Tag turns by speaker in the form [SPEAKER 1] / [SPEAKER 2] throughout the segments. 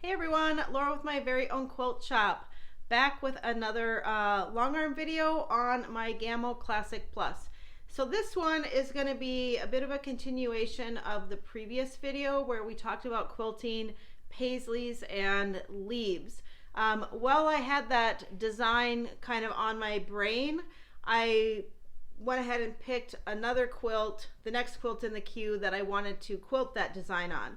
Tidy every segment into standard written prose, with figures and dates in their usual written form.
[SPEAKER 1] Hey everyone, Laura with my very own quilt shop, back with another long arm video on my Gammill Classic Plus. So this one is going to be a bit of a continuation of the previous video where we talked about quilting Paisleys and leaves. While I had that design kind of on my brain, I went ahead and picked another quilt, the next quilt in the queue that I wanted to quilt that design on.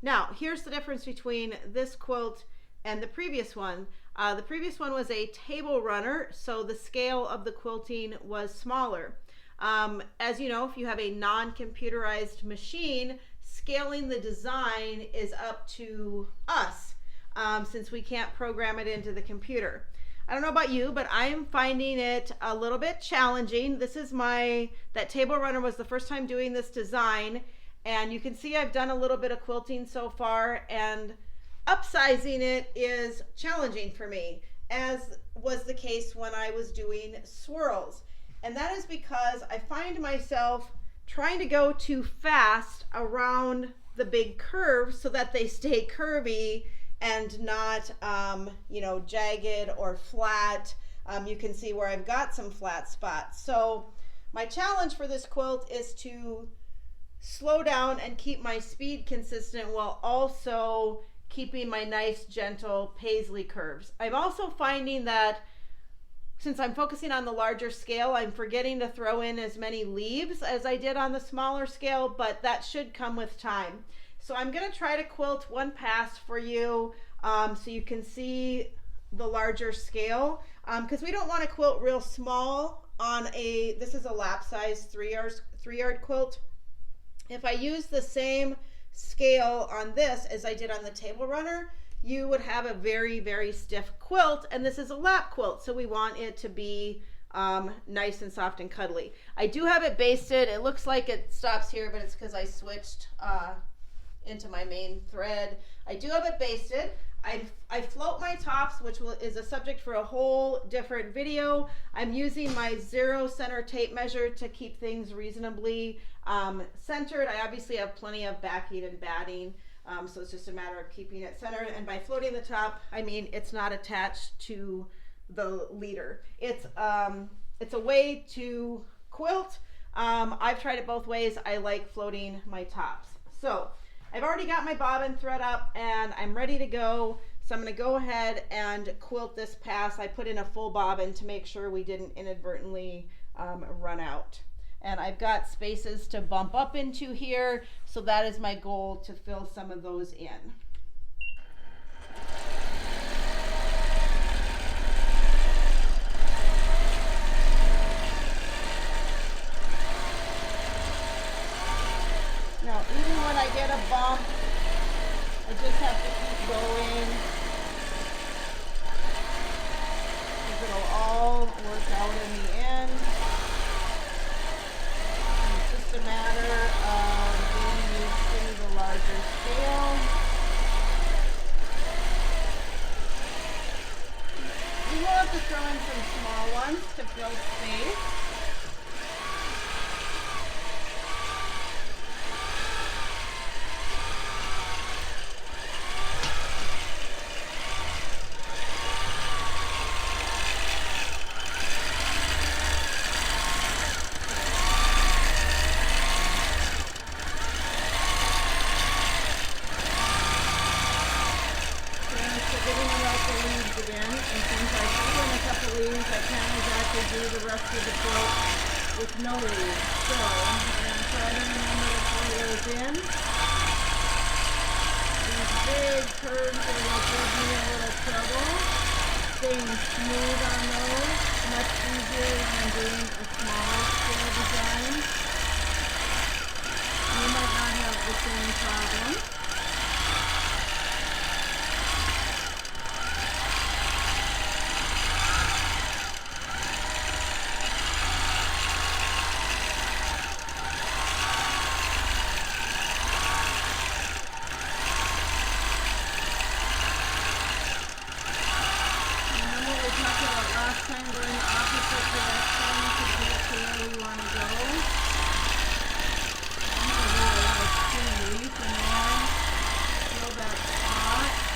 [SPEAKER 1] Now, here's the difference between this quilt and the previous one. The previous one was a table runner, so the scale of the quilting was smaller. As you know, if you have a non-computerized machine, scaling the design is up to us, since we can't program it into the computer. I don't know about you, but I am finding it a little bit challenging. This is that table runner was the first time doing this design. And you can see I've done a little bit of quilting so far, and upsizing it is challenging for me, as was the case when I was doing swirls. And that is because I find myself trying to go too fast around the big curves so that they stay curvy and not, jagged or flat. You can see where I've got some flat spots. So my challenge for this quilt is to slow down and keep my speed consistent while also keeping my nice gentle paisley curves. I'm also finding that since I'm focusing on the larger scale, I'm forgetting to throw in as many leaves as I did on the smaller scale, but that should come with time. So I'm going to try to quilt one pass for you, so you can see the larger scale, because we don't want to quilt real small on this is a lap size 3-yard quilt. If I use the same scale on this as I did on the table runner, you would have a very, very stiff quilt, and this is a lap quilt, so we want it to be nice and soft and cuddly. I do have it basted. It looks like it stops here, but it's because I switched into my main thread. I do have it basted. I float my tops, which is a subject for a whole different video. I'm using my 0 center tape measure to keep things reasonably centered. I obviously have plenty of backing and batting, so it's just a matter of keeping it centered. And by floating the top, I mean it's not attached to the leader. It's a way to quilt. I've tried it both ways. I like floating my tops. So I've already got my bobbin thread up and I'm ready to go. So I'm going to go ahead and quilt this pass. I put in a full bobbin to make sure we didn't inadvertently run out. And I've got spaces to bump up into here, so that is my goal, to fill some of those in. Now, even when I get a bump, I just have to keep going, because it'll all work out in the end. And it's just a matter of getting used to the larger scale. You will have to throw in some small ones to fill space. I can't exactly do the rest of the quilt with no leaves. So I'm going to try to remember to pull those in. These big curves are what give me a little trouble. Staying smooth on those, much easier when I'm doing a smaller scale design. You might not have the same problem. Fill that spot.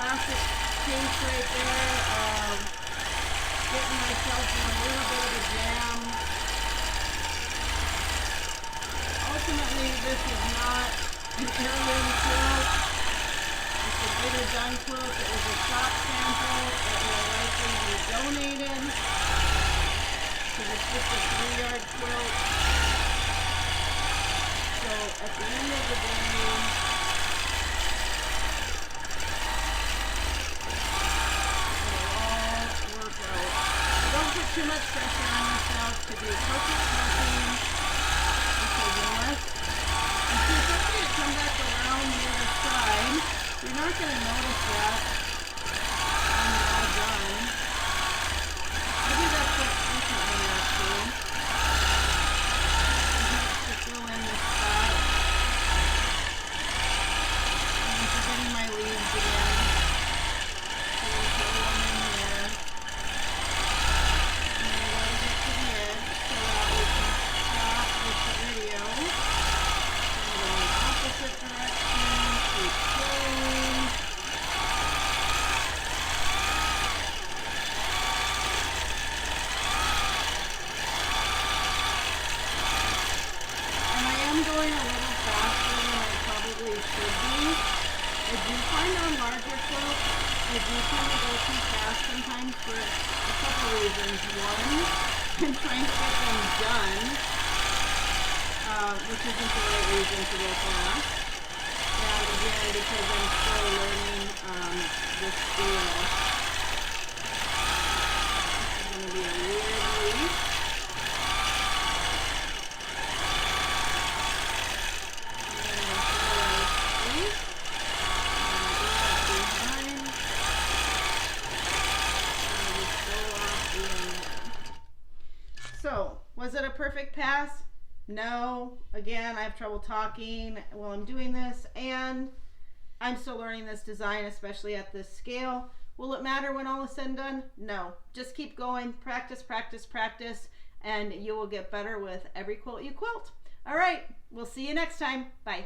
[SPEAKER 1] classic case right there of getting myself in a little bit of a jam. Ultimately, this is not an heirloom quilt. It's a bigger done quilt. It was a shop sample. It will likely be donated because it's just a 3-yard quilt. So at the end of the day, don't put too much pressure on yourself to do perfect quilting, because unless you see it come back around the other side, you're not going to notice that when you're all done. Maybe that's what's differently actually. It helps to fill in the spot. I'm forgetting my leaves again. So we'll put one in here. Going a little faster than I probably should be. I do find on larger quilts, I do kind of go too fast sometimes for a couple reasons. One, I'm trying to get them done, which isn't the right reason to go fast. And again, because I'm still learning this scale. This is going to be a weird leaf. So, was it a perfect pass? No. Again, I have trouble talking while I'm doing this, and I'm still learning this design, especially at this scale. Will it matter when all is said and done? No. Just keep going. Practice, practice, practice, and you will get better with every quilt you quilt. All right. We'll see you next time. Bye.